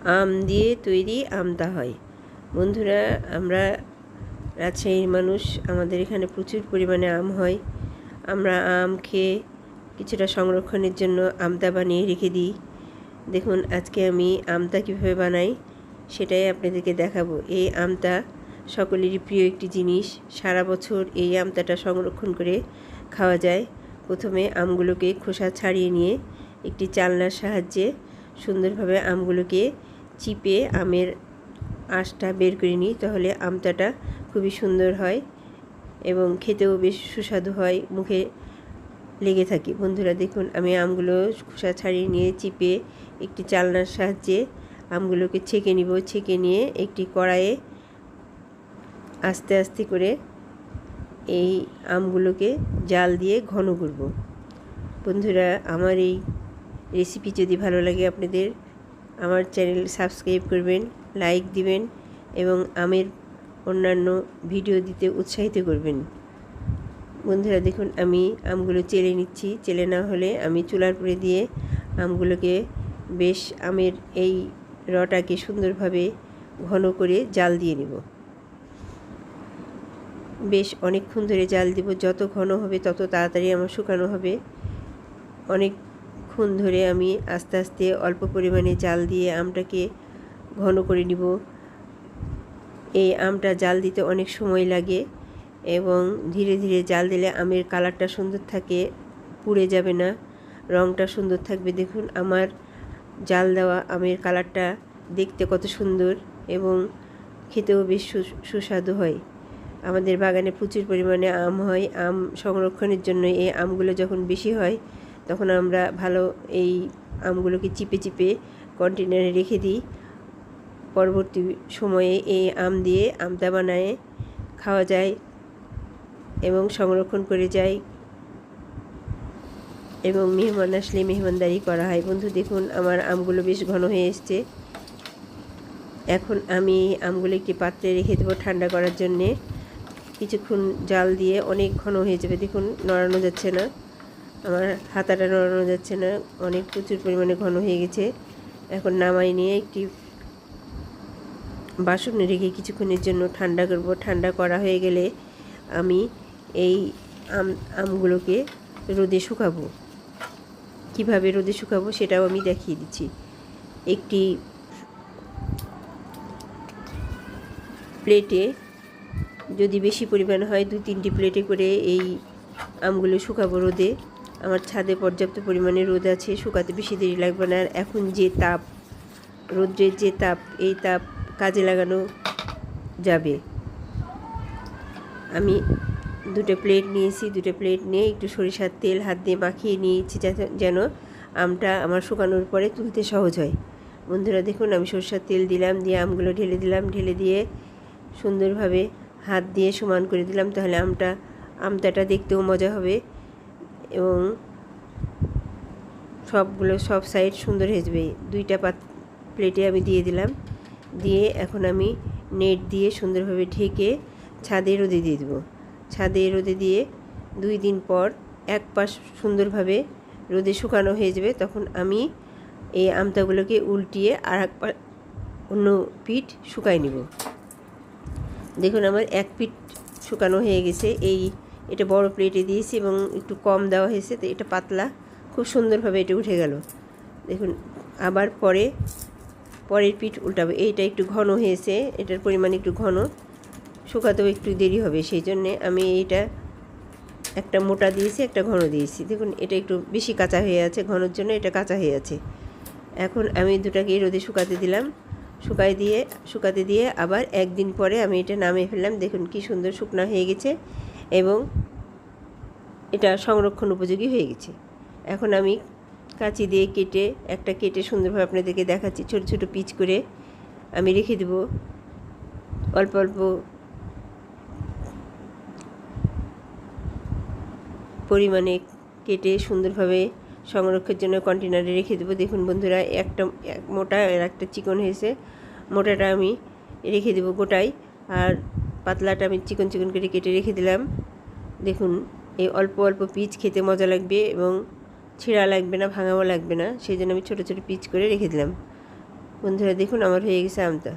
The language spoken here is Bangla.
আম দিয়ে তৈরি আমটা হয়। বন্ধুরা, আমরা রাজশাহীর মানুষ, আমাদের এখানে প্রচুর পরিমাণে আম হয়। আমরা আম খেয়ে কিছুটা সংরক্ষণের জন্য আমটা বানিয়ে রেখে দিই। দেখুন আজকে আমি আমটা কীভাবে বানাই সেটাই আপনাদেরকে দেখাবো। এই আমটা সকলেরই প্রিয় একটি জিনিস। সারা বছর এই আমটাটা সংরক্ষণ করে খাওয়া যায়। প্রথমে আমগুলোকে খোসা ছাড়িয়ে নিয়ে একটি চালনার সাহায্যে সুন্দরভাবে আমগুলোকে চিপে আমের আঁশটা বের করে নিই, তাহলে আমটাটা খুবই সুন্দর হয় এবং খেতেও বেশ সুস্বাদু হয়, মুখে লেগে থাকে। বন্ধুরা দেখুন, আমি আমগুলো খোসা ছাড়িয়ে নিয়ে চিপে একটি চালনার সাহায্যে আমগুলোকে ছেঁকে নিব। ছেঁকে নিয়ে একটি কড়াইয়ে আস্তে আস্তে করে এই আমগুলোকে জাল দিয়ে ঘন করব। বন্ধুরা, আমার এই রেসিপি যদি ভালো লাগে আপনাদের, আমার চ্যানেল সাবস্ক্রাইব করবেন, লাইক দিবেন এবং আমের অন্যান্য ভিডিও দিতে উৎসাহিত করবেন। বন্ধুরা দেখুন, আমি আমগুলো চেলে নিচ্ছি। চেলে না হলে আমি চুলার উপরে দিয়ে আমগুলোকে বেশ আমের এই রটাকে সুন্দরভাবে ঘন করে জাল দিয়ে নেব। বেশ অনেকক্ষণ ধরে জাল দিব। যত ঘন হবে তত তাড়াতাড়ি আমার শুকানো হবে। অনেকক্ষণ ধরে আমি আস্তে আস্তে অল্প পরিমাণে জাল দিয়ে আমটাকে ঘন করে নিব। এই আমটা জাল দিতে অনেক সময় লাগে এবং ধীরে ধীরে জাল দিলে আমের কালারটা সুন্দর থাকে, পুড়ে যাবে না, রঙটা সুন্দর থাকবে। দেখুন আমার জাল দেওয়া আমের কালারটা দেখতে কত সুন্দর এবং খেতেও বেশ সুস্বাদু হয়। আমাদের বাগানে প্রচুর পরিমাণে আম হয়। আম সংরক্ষণের জন্য এই আমগুলো যখন বেশি হয় তখন আমরা ভালো এই আমগুলোকে চিপে চিপে কন্টেনারে রেখে দিই। পরবর্তী সময়ে এই আম দিয়ে আমটা বানায় খাওয়া যায় এবং সংরক্ষণ করে যায় এবং মেহমান আসলে মেহমানদারি করা হয়। বন্ধু দেখুন, আমার আমগুলো বেশ ঘন হয়ে এসছে। এখন আমি আমগুলো একটি পাত্রে রেখে দেবো ঠান্ডা করার জন্যে। কিছুক্ষণ জাল দিয়ে অনেক ঘন হয়ে যাবে। দেখুন নড়ানো যাচ্ছে না, আমার হাতাটা নড়ানো যাচ্ছে না, অনেক প্রচুর পরিমাণে ঘন হয়ে গেছে। এখন নামাই নিয়ে একটি বাসনে রেখে কিছুক্ষণের জন্য ঠান্ডা করব। ঠান্ডা করা হয়ে গেলে আমি এই আমগুলোকে রোদে শুকাবো। কিভাবে রোদে শুকাবো সেটাও আমি দেখিয়ে দিচ্ছি। একটি প্লেটে, যদি বেশি পরিমাণ হয় 2-3টি প্লেটে করে এই আমগুলো শুকাবো রোদে। আমার ছাদে পর্যাপ্ত পরিমাণে রোদ আছে, শুকাতে বেশি দেরি লাগবে না। আর এখন যে তাপ, রোদ্রের যে তাপ, এই তাপ কাজে লাগানো যাবে। আমি 2টো প্লেট নিয়েছি। 2টো প্লেট নিয়ে একটু সরিষার তেল হাত দিয়ে মাখিয়ে নিয়েছি যেন আমটা আমার শুকানোর পরে তুলতে সহজ হয়। বন্ধুরা দেখুন, আমি সরিষার তেল দিলাম, দিয়ে আমগুলো ঢেলে দিলাম। ঢেলে দিয়ে সুন্দরভাবে হাত দিয়ে সমান করে দিলাম, তাহলে আমটাটা দেখতেও মজা হবে এবং সব সাইড সুন্দর হয়ে যাবে। 2টা প্লেটে আমি দিয়ে দিলাম। দিয়ে এখন আমি নেট দিয়ে সুন্দরভাবে ঢেকে ছাদে রোদে দিয়ে দেবো। ছাদে রোদে দিয়ে 2 দিন পর এক পাশ সুন্দরভাবে রোদে শুকানো হয়ে যাবে, তখন আমি এই আমটাগুলোকে উল্টিয়ে আর এক অন্য পিঠ শুকাই নেব। দেখুন আমার এক পিঠ শুকানো হয়ে গেছে। এটা বড় প্লেটে দিয়েছি এবং একটু কম দেওয়া হয়েছে, তো এটা পাতলা, খুব সুন্দরভাবে এটা উঠে গেল। দেখুন আবার পরের পিঠ উল্টাবো। এইটা একটু ঘন হয়েছে, এটার পরিমাণ একটু ঘন, শুকাতেও একটু দেরি হবে, সেই জন্যে আমি এইটা একটা মোটা দিয়েছি, একটা ঘন দিয়েছি। দেখুন এটা একটু বেশি কাঁচা হয়ে আছে, ঘনর জন্য এটা কাঁচা হয়ে আছে। এখন আমি দুটাকে রোদে শুকাতে দিলাম। শুকাতে দিয়ে আবার 1 দিন পরে আমি এটা নামিয়ে ফেললাম। দেখুন কি সুন্দর শুকনা হয়ে গেছে এবং এটা সংরক্ষণ উপযোগী হয়ে গেছে। এখন আমি কাঁচি দিয়ে কেটে সুন্দরভাবে আপনাদেরকে দেখাচ্ছি। ছোট ছোট পিচ করে আমি রেখে দেব। অল্প অল্প পরিমাণে কেটে সুন্দরভাবে সংরক্ষণের জন্য কন্টেনারে রেখে দেবো। দেখুন বন্ধুরা, একটা মোটা আর একটা চিকন হয়েছে। মোটাটা আমি রেখে দেবো গোটাই, আর পাতলাটা আমি চিকন চিকন করে কেটে রেখে দিলাম। দেখুন এই অল্প অল্প পিচ খেতে মজা লাগবে এবং ছেঁড়া লাগবে না, ভাঙাও লাগবে না, সেই জন্য আমি ছোটো ছোটো পিচ করে রেখে দিলাম। বন্ধুরা দেখুন আমার হয়ে গেছে আমটা।